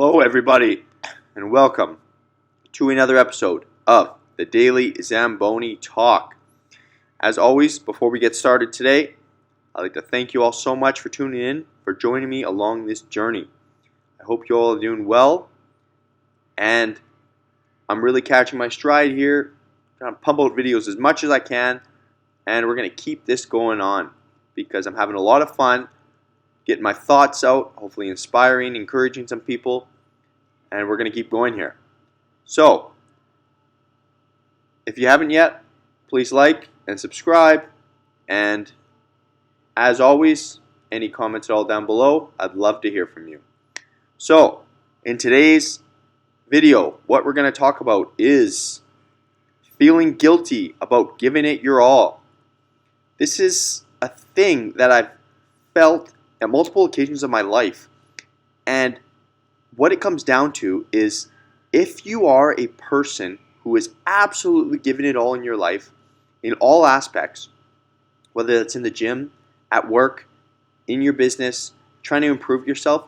Hello, everybody, and welcome to another episode of the Daily Zamboni Talk. As always, before we get started today, I'd like to thank you all so much for tuning in, for joining me along this journey. I hope you all are doing well, and I'm really catching my stride here. I'm going to pump out videos as much as I can, and we're going to keep this going on because I'm having a lot of fun getting my thoughts out, hopefully inspiring, encouraging some people, and we're going to keep going here. So, if you haven't yet, please like and subscribe, and as always, any comments at all down below, I'd love to hear from you. So, in today's video, what we're going to talk about is feeling guilty about giving it your all. This is a thing that I've felt at multiple occasions of my life, and what it comes down to is if you are a person who is absolutely giving it all in your life, in all aspects, whether it's in the gym, at work, in your business, trying to improve yourself,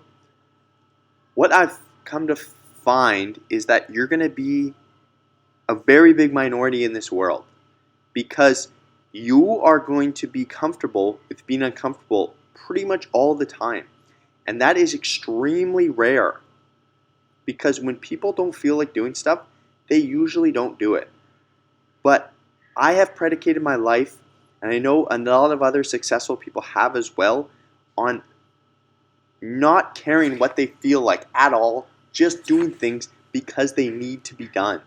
what I've come to find is that you're going to be a very big minority in this world because you are going to be comfortable with being uncomfortable pretty much all the time. And that is extremely rare because when people don't feel like doing stuff, they usually don't do it. But I have predicated my life, and I know a lot of other successful people have as well, on not caring what they feel like at all, just doing things because they need to be done.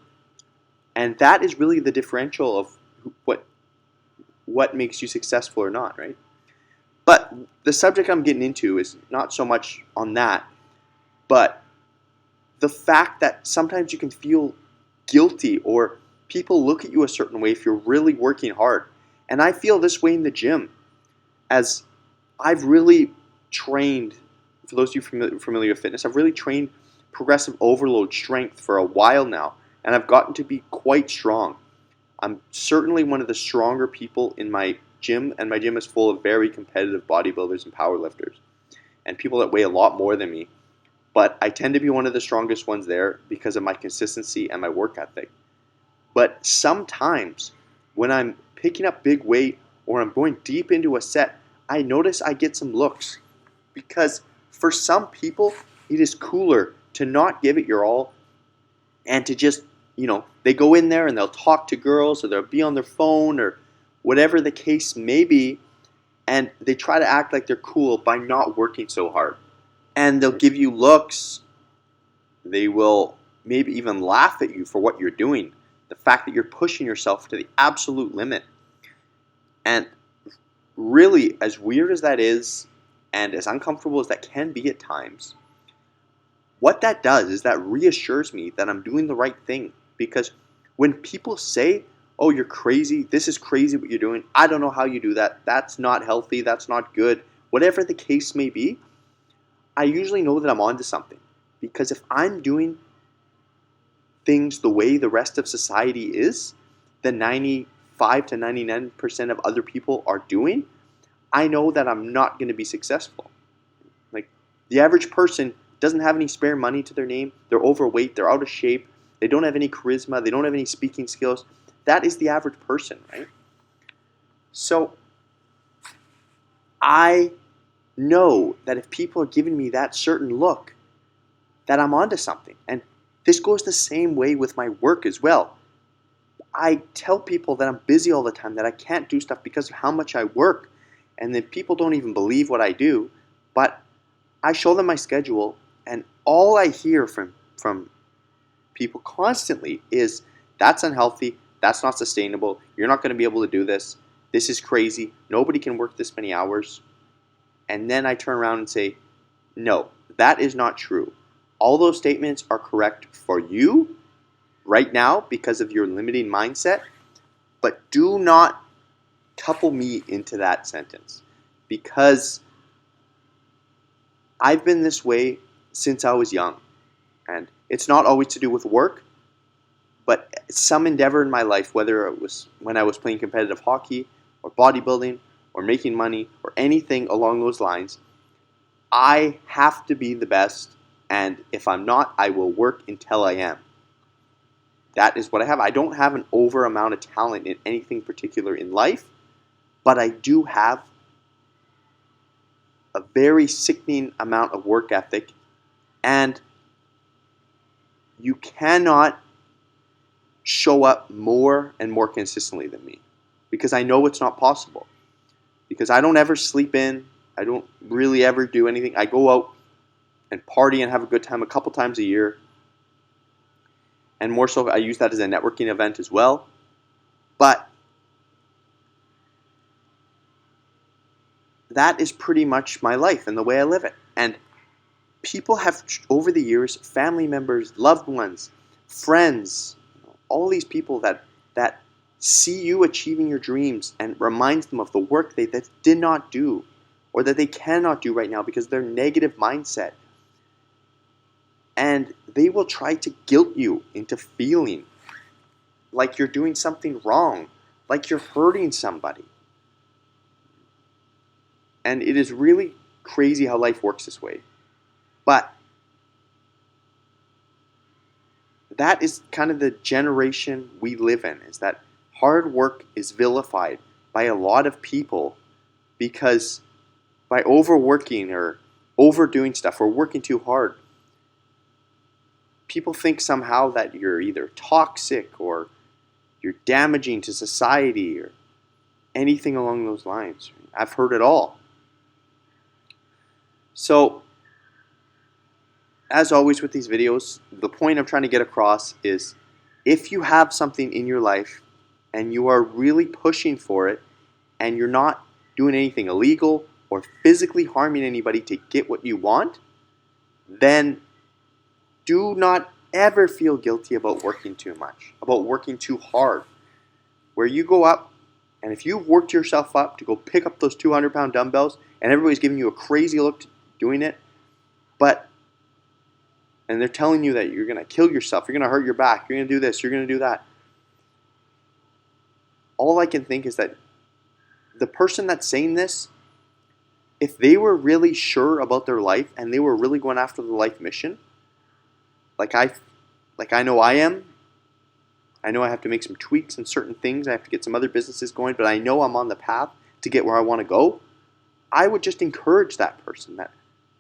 And that is really the differential of what makes you successful or not, right? But the subject I'm getting into is not so much on that, but the fact that sometimes you can feel guilty or people look at you a certain way if you're really working hard. And I feel this way in the gym as I've really trained, for those of you familiar with fitness, I've really trained progressive overload strength for a while now, and I've gotten to be quite strong. I'm certainly one of the stronger people in my gym, and my gym is full of very competitive bodybuilders and powerlifters and people that weigh a lot more than me. But I tend to be one of the strongest ones there because of my consistency and my work ethic. But sometimes when I'm picking up big weight or I'm going deep into a set, I notice I get some looks because for some people it is cooler to not give it your all and to just, they go in there and they'll talk to girls or they'll be on their phone or whatever the case may be, and they try to act like they're cool by not working so hard. And they'll give you looks. They will maybe even laugh at you for what you're doing. The fact that you're pushing yourself to the absolute limit. And really, as weird as that is, and as uncomfortable as that can be at times, what that does is that reassures me that I'm doing the right thing. Because when people say, oh, you're crazy, this is crazy what you're doing, I don't know how you do that, that's not healthy, that's not good, whatever the case may be, I usually know that I'm onto something. Because if I'm doing things the way the rest of society is, the 95 to 99% of other people are doing, I know that I'm not going to be successful. Like, the average person doesn't have any spare money to their name, they're overweight, they're out of shape, they don't have any charisma, they don't have any speaking skills. That is the average person, right? So, I know that if people are giving me that certain look, that I'm onto something. And this goes the same way with my work as well. I tell people that I'm busy all the time, that I can't do stuff because of how much I work, and that people don't even believe what I do, but I show them my schedule, and all I hear from people constantly is, that's unhealthy, that's not sustainable, you're not going to be able to do this, this is crazy, nobody can work this many hours. And then I turn around and say, no, that is not true. All those statements are correct for you right now because of your limiting mindset, but do not couple me into that sentence because I've been this way since I was young. And it's not always to do with work, but some endeavor in my life, whether it was when I was playing competitive hockey or bodybuilding or making money or anything along those lines, I have to be the best And if I'm not, I will work until I am. That is what I have. I don't have an over amount of talent in anything particular in life, but I do have a very sickening amount of work ethic, and you cannot show up more and more consistently than me, because I know it's not possible. Because I don't ever sleep in. I don't really ever do anything. I go out and party and have a good time a couple times a year. And more so, I use that as a networking event as well. But that is pretty much my life and the way I live it. And people have, over the years, family members, loved ones, friends, all these people that see you achieving your dreams and reminds them of the work they did not do or that they cannot do right now because of their negative mindset. And they will try to guilt you into feeling like you're doing something wrong, like you're hurting somebody. And it is really crazy how life works this way. But that is kind of the generation we live in, is that hard work is vilified by a lot of people because by overworking or overdoing stuff or working too hard, people think somehow that you're either toxic or you're damaging to society or anything along those lines. I've heard it all. So, as always with these videos, the point I'm trying to get across is if you have something in your life and you are really pushing for it and you're not doing anything illegal or physically harming anybody to get what you want, then do not ever feel guilty about working too much, about working too hard. Where you go up, and if you've worked yourself up to go pick up those 200-pound dumbbells, and everybody's giving you a crazy look doing it, and they're telling you that you're going to kill yourself, you're going to hurt your back, you're going to do this, you're going to do that. All I can think is that the person that's saying this, if they were really sure about their life and they were really going after the life mission, like I know I am. I know I have to make some tweaks in certain things. I have to get some other businesses going, but I know I'm on the path to get where I want to go. I would just encourage that person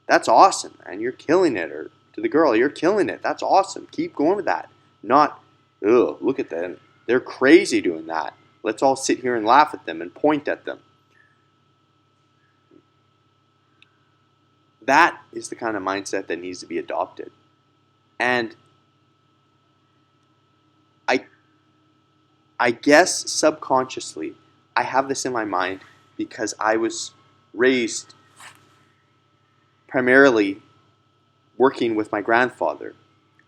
that's awesome, and you're killing it. Or to the girl, you're killing it. That's awesome. Keep going with that. Not, ugh, look at them. They're crazy doing that. Let's all sit here and laugh at them and point at them. That is the kind of mindset that needs to be adopted. And I guess subconsciously I have this in my mind because I was raised primarily working with my grandfather,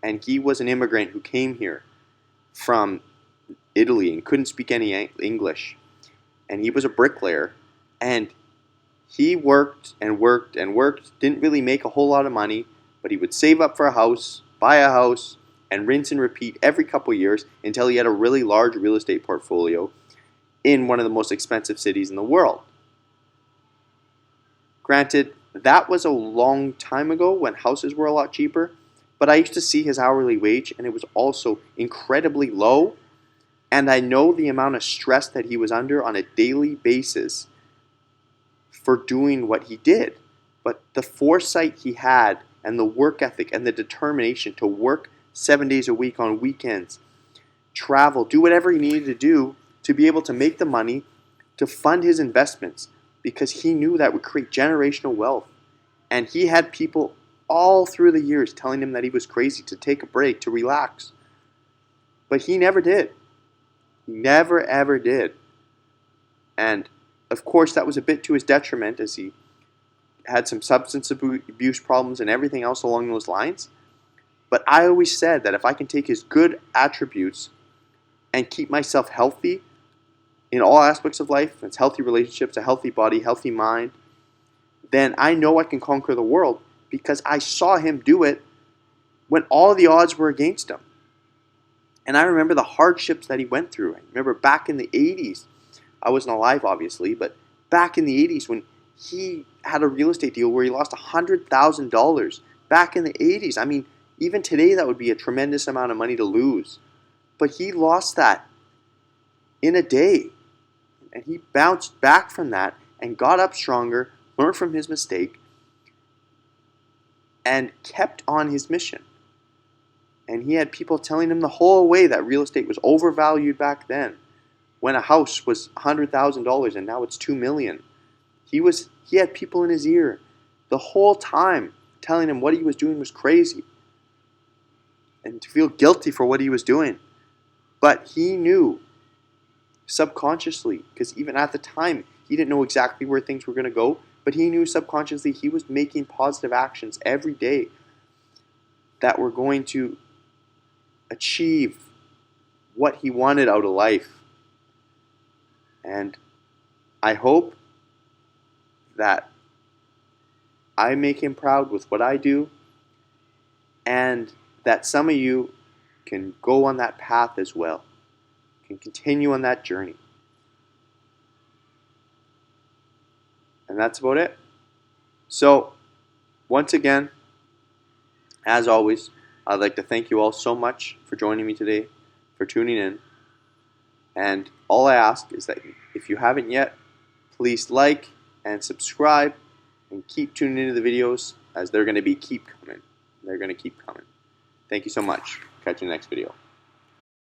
and he was an immigrant who came here from Italy and couldn't speak any English, and he was a bricklayer, and he worked and worked and worked, didn't really make a whole lot of money, but he would save up for a house, buy a house, and rinse and repeat every couple of years until he had a really large real estate portfolio in one of the most expensive cities in the world. Granted, that was a long time ago when houses were a lot cheaper, but I used to see his hourly wage and it was also incredibly low, and I know the amount of stress that he was under on a daily basis for doing what he did. But the foresight he had and the work ethic and the determination to work 7 days a week on weekends, travel, do whatever he needed to do to be able to make the money to fund his investments, because he knew that would create generational wealth. And he had people all through the years telling him that he was crazy, to take a break, to relax. But he never did. He never ever did. And of course that was a bit to his detriment, as he had some substance abuse problems and everything else along those lines. But I always said that if I can take his good attributes and keep myself healthy in all aspects of life, it's healthy relationships, a healthy body, healthy mind, then I know I can conquer the world, because I saw him do it when all the odds were against him. And I remember the hardships that he went through. I remember back in the 80s, I wasn't alive obviously, but back in the 80s when he had a real estate deal where he lost $100,000 back in the 80s. I mean, even today that would be a tremendous amount of money to lose. But he lost that in a day. And he bounced back from that and got up stronger, learned from his mistake, and kept on his mission. And he had people telling him the whole way that real estate was overvalued back then, when a house was $100,000 and now it's $2 million. He had people in his ear the whole time telling him what he was doing was crazy and to feel guilty for what he was doing. But he knew subconsciously, because even at the time he didn't know exactly where things were going to go, but he knew subconsciously he was making positive actions every day that were going to achieve what he wanted out of life. And I hope that I make him proud with what I do, and that some of you can go on that path as well, can continue on that journey. And that's about it. So, once again, as always, I'd like to thank you all so much for joining me today, for tuning in. And all I ask is that if you haven't yet, please like and subscribe and keep tuning into the videos, as they're going to keep coming. They're going to keep coming. Thank you so much. Catch you in the next video.